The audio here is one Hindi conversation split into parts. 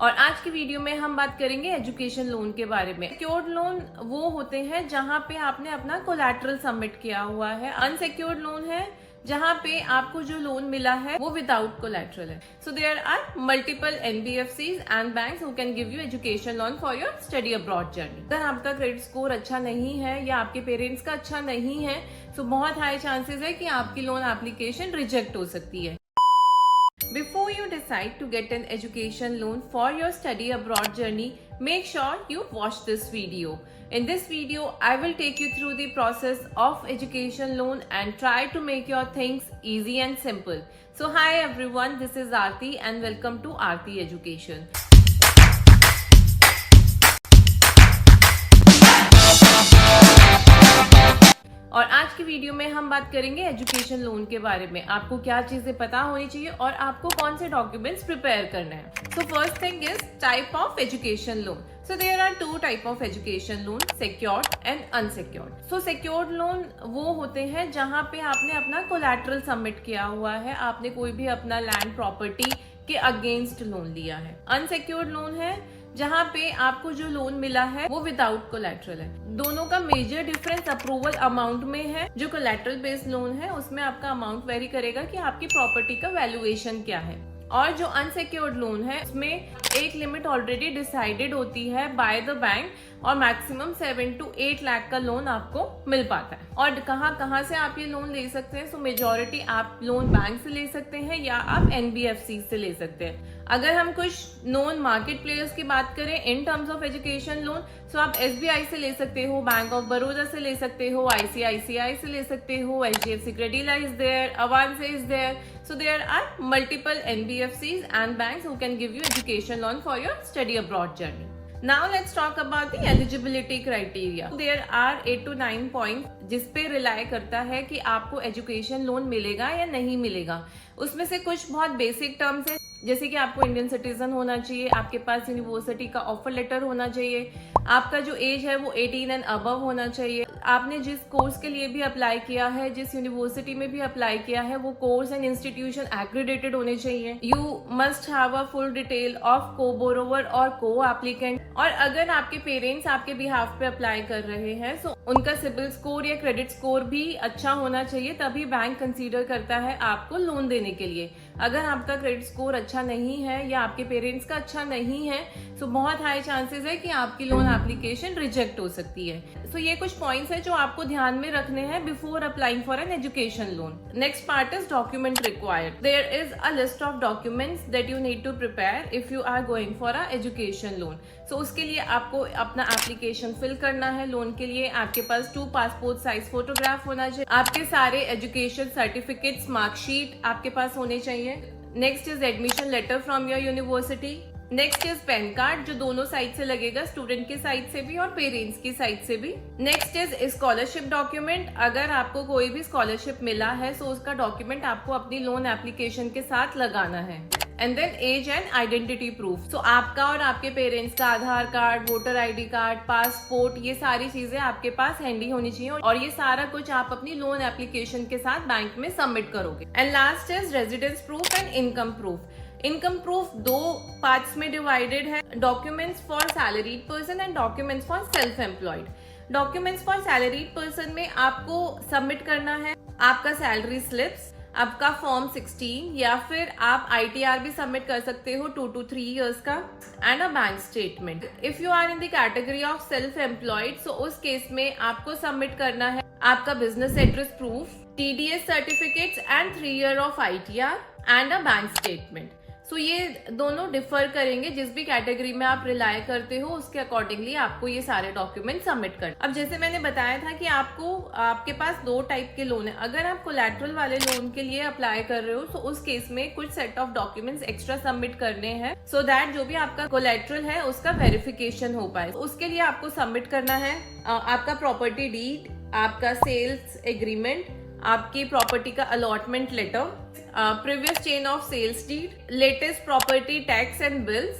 और आज की वीडियो में हम बात करेंगे एजुकेशन लोन के बारे में। सिक्योर्ड लोन वो होते हैं जहां पे आपने अपना कोलैटरल सबमिट किया हुआ है। अनसिक्योर्ड लोन है जहां पे आपको जो लोन मिला है वो विदाउट कोलैटरल है। So there are multiple NBFCs and banks who can give you education loan for your study abroad journey. अगर आपका क्रेडिट स्कोर अच्छा नहीं है या आपके पेरेंट्स का अच्छा नहीं है तो बहुत हाई चांसेस है कि आपकी लोन एप्लीकेशन रिजेक्ट हो सकती है। Before you decide to get an education loan for your study abroad journey, make sure you watch this video. In this video, I will take you through the process of education loan and try to make your things easy and simple. So hi everyone, this is Aarti and welcome to Aarti Education. और आज की वीडियो में हम बात करेंगे एजुकेशन लोन के बारे में। आपको क्या चीजें पता होनी चाहिए और आपको कौन से डॉक्यूमेंट्स प्रिपेयर करना है। So first thing is type of education loan. So there are two type of education loan, secured and unsecured. So secured loan वो होते हैं जहां पे आपने अपना कोलैटरल सबमिट किया हुआ है, आपने कोई भी अपना लैंड प्रॉपर्टी के अगेंस्ट लोन लिया है। अनसिक्योर्ड लोन है जहां पे आपको जो लोन मिला है वो विदाउट कोलैटरल है। दोनों का मेजर डिफरेंस अप्रूवल अमाउंट में है। जो कोलैटरल बेस्ड लोन है उसमें आपका अमाउंट वेरी करेगा कि आपकी प्रॉपर्टी का वैल्यूएशन क्या है, और जो अनसिक्योर्ड लोन है उसमें एक लिमिट ऑलरेडी डिसाइडेड होती है बाय द बैंक और मैक्सिमम 7 to 8 लाख का लोन आपको मिल पाता है। और कहाँ से आप ये लोन ले सकते हैं? सो मेजॉरिटी आप लोन बैंक से ले सकते हैं या आप एनबीएफसी से ले सकते हैं। अगर हम कुछ नॉन मार्केट प्लेयर्स की बात करें in terms of education loan, so आप एसबीआई से ले सकते हो, बैंक ऑफ बड़ौदा से ले सकते हो, आईसीआईसीआई से ले सकते हो, HDFC Credila is there, Avanse is there. So there are multiple NBFCs and banks who can give you education loan for your study abroad journey. Now let's talk about the eligibility criteria. There are 8 to 9 points जिस पे रिलाई करता है कि आपको एजुकेशन लोन मिलेगा या नहीं मिलेगा। उसमें से कुछ बहुत बेसिक टर्म्स है, जैसे कि आपको इंडियन सिटीजन होना चाहिए, आपके पास यूनिवर्सिटी का ऑफर लेटर होना चाहिए, आपका जो एज है वो 18 एंड अबव होना चाहिए, आपने जिस कोर्स के लिए भी अप्लाई किया है, जिस यूनिवर्सिटी में भी अप्लाई किया है वो कोर्स एंड इंस्टीट्यूशन एक्रेडिटेड होने चाहिए। You must have a full detail of को बोरोवर और को एप्लीकेंट। और अगर आपके पेरेंट्स आपके बिहाफ पे अप्लाई कर रहे हैं तो उनका सिबिल स्कोर या क्रेडिट स्कोर भी अच्छा होना चाहिए, तभी बैंक कंसीडर करता है आपको लोन देने के लिए। अगर आपका क्रेडिट स्कोर अच्छा नहीं है या आपके पेरेंट्स का अच्छा नहीं है तो बहुत हाई चांसेस है कि आपकी लोन एप्लीकेशन रिजेक्ट हो सकती है। सो ये कुछ पॉइंट्स है जो आपको ध्यान में रखने हैं before applying for an education loan. Next part is document required. There is a list of documents that you need to prepare if you are going for a education loan. So उसके लिए आपको अपना एप्लीकेशन फिल करना है लोन के लिए। आपके पास 2 पासपोर्ट साइज फोटोग्राफ होना चाहिए, आपके सारे एजुकेशन सर्टिफिकेट्स, मार्कशीट आपके पास होने चाहिए। Next is admission letter from your university. Next is PAN card जो दोनों साइड से लगेगा, स्टूडेंट की साइड से भी और पेरेंट्स की साइड से भी। Next is scholarship document. अगर आपको कोई भी स्कॉलरशिप मिला है तो उसका डॉक्यूमेंट आपको अपनी लोन एप्लीकेशन के साथ लगाना है। And then age and identity proof. So आपका और आपके पेरेंट्स का Aadhaar card, voter ID card, passport, ये सारी चीजें आपके पास हैंडी होनी चाहिए और ये सारा कुछ आप अपनी लोन एप्लीकेशन के साथ बैंक में सबमिट करोगे। And last is residence proof and income proof. Income proof 2 parts में डिवाइडेड है, documents for salaried person and documents for self employed. Documents for salaried person में आपको सबमिट करना है आपका सैलरी स्लिप्स, आपका फॉर्म 16, या फिर आप ITR भी सबमिट कर सकते हो 2 to 3 years का, and a bank statement. If you are in the category of self employed so उस केस में आपको सबमिट करना है आपका business address proof, TDS certificates and 3 year of ITR and a bank statement. So ये दोनों डिफर करेंगे, जिस भी कैटेगरी में आप रिलाई करते हो उसके अकॉर्डिंगली आपको ये सारे डॉक्यूमेंट सबमिट करना। अब जैसे मैंने बताया था कि आपके पास 2 टाइप के लोन है। अगर आप कोलैटरल वाले लोन के लिए अप्लाई कर रहे हो तो उस केस में कुछ set of documents extra submit करने हैं सो दैट जो भी आपका कोलैटरल है उसका वेरिफिकेशन हो पाए। उसके लिए आपको सबमिट करना है आपका प्रॉपर्टी डीड, आपका सेल्स एग्रीमेंट, आपकी प्रॉपर्टी का allotment letter, previous chain of sales deed, latest property tax and bills,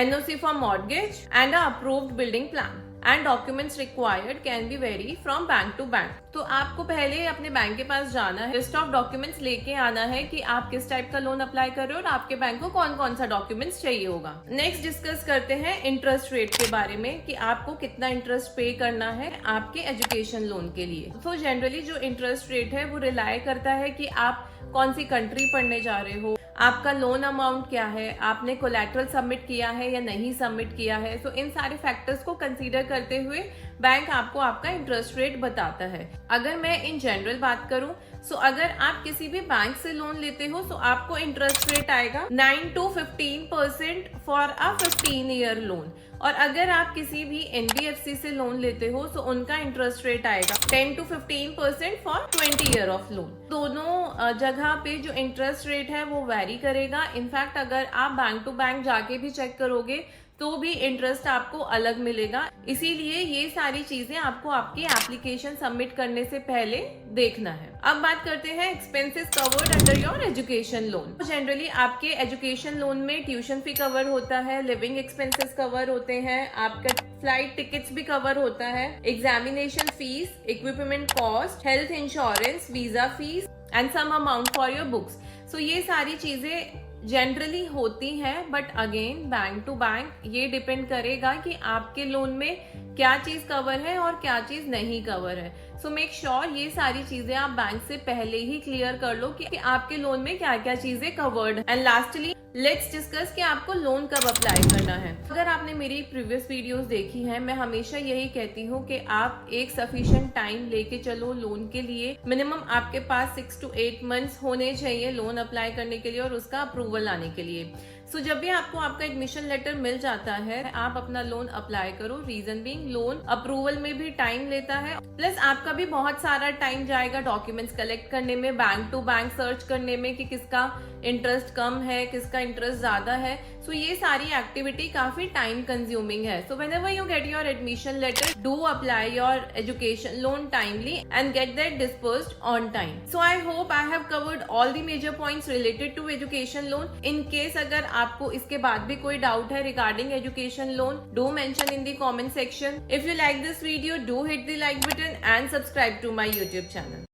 NOC for mortgage and a approved building plan. And documents required can be vary from bank to bank. तो आपको पहले अपने बैंक के पास जाना है, लिस्ट ऑफ डॉक्यूमेंट्स लेके आना है कि आप किस टाइप का लोन अप्लाई कर रहे हो और आपके बैंक को कौन कौन सा डॉक्यूमेंट्स चाहिए होगा। नेक्स्ट डिस्कस करते हैं इंटरेस्ट रेट के बारे में कि आपको कितना इंटरेस्ट पे करना है आपके एजुकेशन लोन के लिए। तो जनरली जो इंटरेस्ट रेट है वो रिलाई करता है कि आप कौन सी कंट्री पढ़ने जा रहे हो, आपका लोन अमाउंट क्या है, आपने कोलैटरल सबमिट किया है या नहीं सबमिट किया है। तो इन सारे फैक्टर्स को कंसीडर करते हुए बैंक आपको आपका इंटरेस्ट रेट बताता है। अगर मैं इन जनरल बात करूं सो अगर आप किसी भी बैंक से लोन लेते हो तो आपको इंटरेस्ट रेट आएगा 9 to 15% for a 15 year loan, और अगर आप किसी भी NBFC से लोन लेते हो तो उनका इंटरेस्ट रेट आएगा 10 to 15% for 20 year of loan. दोनों जगह पे जो इंटरेस्ट रेट है वो वैरी करेगा। इनफैक्ट अगर आप बैंक टू बैंक जाके भी चेक करोगे तो भी इंटरेस्ट आपको अलग मिलेगा। इसीलिए ये सारी चीजें आपको आपकी एप्लीकेशन सबमिट करने से पहले देखना है। अब बात करते हैं expenses covered under your education loan. Generally आपके एजुकेशन लोन में ट्यूशन फी कवर होता है, लिविंग एक्सपेंसेस कवर होते हैं, आपका फ्लाइट टिकट्स भी कवर होता है, examination fees, equipment cost, health insurance, visa fees and some amount for your books. So ये सारी चीजें जनरली होती हैं, but again bank to bank ये डिपेंड करेगा कि आपके लोन में क्या चीज कवर है और क्या चीज नहीं कवर है। सो मेक श्योर ये सारी चीजें आप बैंक से पहले ही क्लियर कर लो कि आपके लोन में क्या क्या चीजें कवर्ड है। एंड लास्टली लेट्स डिस्कस कि आपको लोन कब अप्लाई करना है। अगर आपने मेरी प्रीवियस वीडियोस देखी हैं, मैं हमेशा यही कहती हूँ कि आप एक सफिशिएंट टाइम लेके चलो लोन के लिए। मिनिमम आपके पास 6 to 8 मंथ्स होने चाहिए लोन अप्लाई करने के लिए और उसका अप्रूवल आने के लिए। सो जब भी आपको आपका एडमिशन लेटर मिल जाता है आप अपना लोन अप्लाई करो। रीजन बीइंग लोन अप्रूवल में भी टाइम लेता है, प्लस आपका भी बहुत सारा टाइम जाएगा डॉक्यूमेंट्स कलेक्ट करने में, बैंक टू बैंक सर्च करने में कि किसका इंटरेस्ट कम है, किसका इंटरेस्ट ज्यादा है। सो ये सारी एक्टिविटी काफी टाइम कंज्यूमिंग है। So whenever you get your admission letter do apply your education loan timely and get that disbursed on time. So I hope I have covered all the major points related to education loan. In case अगर आपको इसके बाद भी कोई डाउट है regarding education loan, do mention in the comment section. If you like this video do hit the like button and subscribe to my YouTube channel.